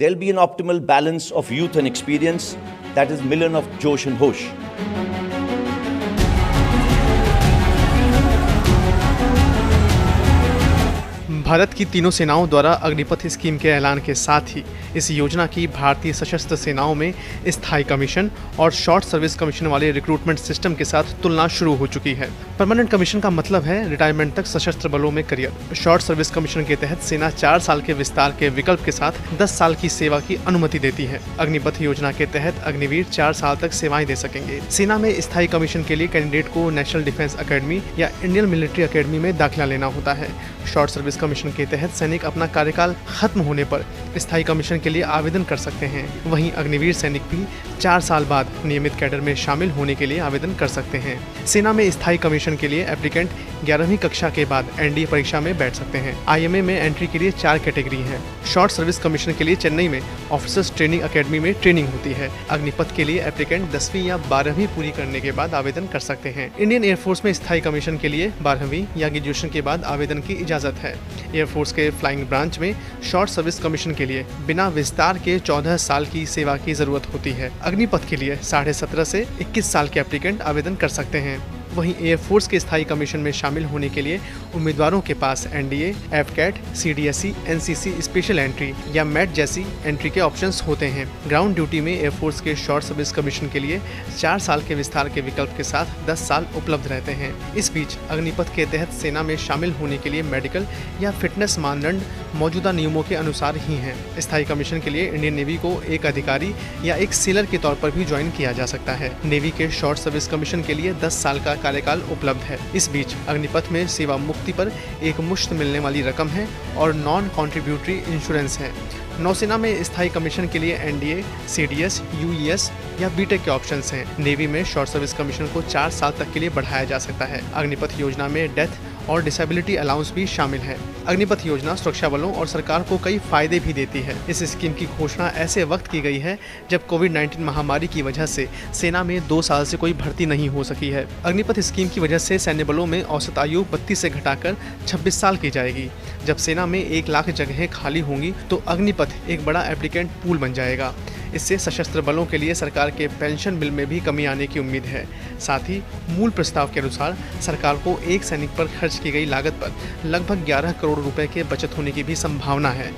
there'll be an optimal balance of youth and experience, that is Milan of Josh and Hosh. Bharat की तीनों सेनाओं द्वारा Agnipath scheme के ऐलान के साथ ही इस योजना की भारतीय सशस्त्र सेनाओं में स्थायी कमीशन और शॉर्ट सर्विस कमीशन वाले रिक्रूटमेंट सिस्टम के साथ तुलना शुरू हो चुकी है। परमानेंट कमीशन का मतलब है रिटायरमेंट तक सशस्त्र बलों में करियर। शॉर्ट सर्विस कमीशन के तहत सेना 4 साल के विस्तार के विकल्प के साथ 10 साल की सेवा की अनुमति देती है। अग्निपथ योजना के तहत अग्निवीर 4 साल तक सेवाएं दे सकेंगे। सेना में स्थायी कमीशन के लिए कैंडिडेट को नेशनल डिफेंस अकेडमी या इंडियन मिलिट्री अकेडमी में दाखिला लेना होता है। शॉर्ट सर्विस कमीशन के तहत सैनिक अपना कार्यकाल खत्म होने पर स्थायी कमीशन के लिए आवेदन कर सकते हैं। वहीं अग्निवीर सैनिक भी 4 साल बाद नियमित कैडर में शामिल होने के लिए आवेदन कर सकते हैं। सेना में स्थायी कमीशन के लिए एप्लीकेंट 11वीं कक्षा के बाद एनडीए परीक्षा में बैठ सकते हैं। आईएमए में एंट्री के लिए 4 कैटेगरी हैं। शॉर्ट सर्विस कमीशन के लिए चेन्नई में ऑफिसर्स ट्रेनिंग अकेडमी में ट्रेनिंग होती है। अग्निपथ के लिए एप्लीकेंट 10वीं या 12वीं पूरी करने के बाद आवेदन कर सकते हैं। इंडियन एयरफोर्स में स्थायी कमीशन के लिए 12वीं या ग्रेजुएशन के बाद आवेदन की इजाजत है। एयरफोर्स के फ्लाइंग ब्रांच में शॉर्ट सर्विस कमीशन के लिए बिना विस्तार के 14 साल की सेवा की जरूरत होती है। अग्निपथ के लिए 17.5 से 21 साल के एप्लीकेंट आवेदन कर सकते हैं। वहीं एयरफोर्स के स्थायी कमीशन में शामिल होने के लिए उम्मीदवारों के पास NDA, AFCAT, CDSE, NCC, special entry या मैट जैसी एंट्री के ऑप्शंस होते हैं। ग्राउंड ड्यूटी में एयरफोर्स के शॉर्ट सर्विस कमीशन के लिए 4 साल के विस्तार के विकल्प के साथ 10 साल उपलब्ध रहते हैं। इस बीच अग्निपथ के तहत सेना में शामिल होने के लिए मेडिकल या फिटनेस मानदंड मौजूदा नियमों के अनुसार ही हैं। स्थायी कमीशन के लिए इंडियन नेवी को एक अधिकारी या एक सेलर के तौर पर भी ज्वाइन किया जा सकता है। नेवी के शॉर्ट सर्विस कमीशन के लिए 10 साल का कार्यकाल उपलब्ध है। इस बीच अग्निपथ में सेवा मुक्ति पर एक मुश्त मिलने वाली रकम है और नॉन कॉन्ट्रीब्यूटरी इंश्योरेंस है। नौसेना में स्थायी कमीशन के लिए एनडीए, सीडीएस, यूईएस या बीटेक के ऑप्शंस हैं। नेवी में शॉर्ट सर्विस कमीशन को 4 साल तक के लिए बढ़ाया जा सकता है। अग्निपथ योजना में डेथ और डिसेबिलिटी अलाउंस भी शामिल है। अग्निपथ योजना सुरक्षा बलों और सरकार को कई फायदे भी देती है। इस स्कीम की घोषणा ऐसे वक्त की गई है जब कोविड-19 महामारी की वजह से सेना में 2 साल से कोई भर्ती नहीं हो सकी है। अग्निपथ स्कीम की वजह से सैन्य बलों में औसत आयु 32 से घटाकर 26 साल की जाएगी। जब सेना में 1 लाख जगहें खाली होंगी तो अग्निपथ एक बड़ा एप्लीकेंट पूल बन जाएगा। इससे सशस्त्र बलों के लिए सरकार के पेंशन बिल में भी कमी आने की उम्मीद है। साथ ही मूल प्रस्ताव के अनुसार सरकार को एक सैनिक पर खर्च की गई लागत पर लगभग 11 करोड़ रुपए के बचत होने की भी संभावना है।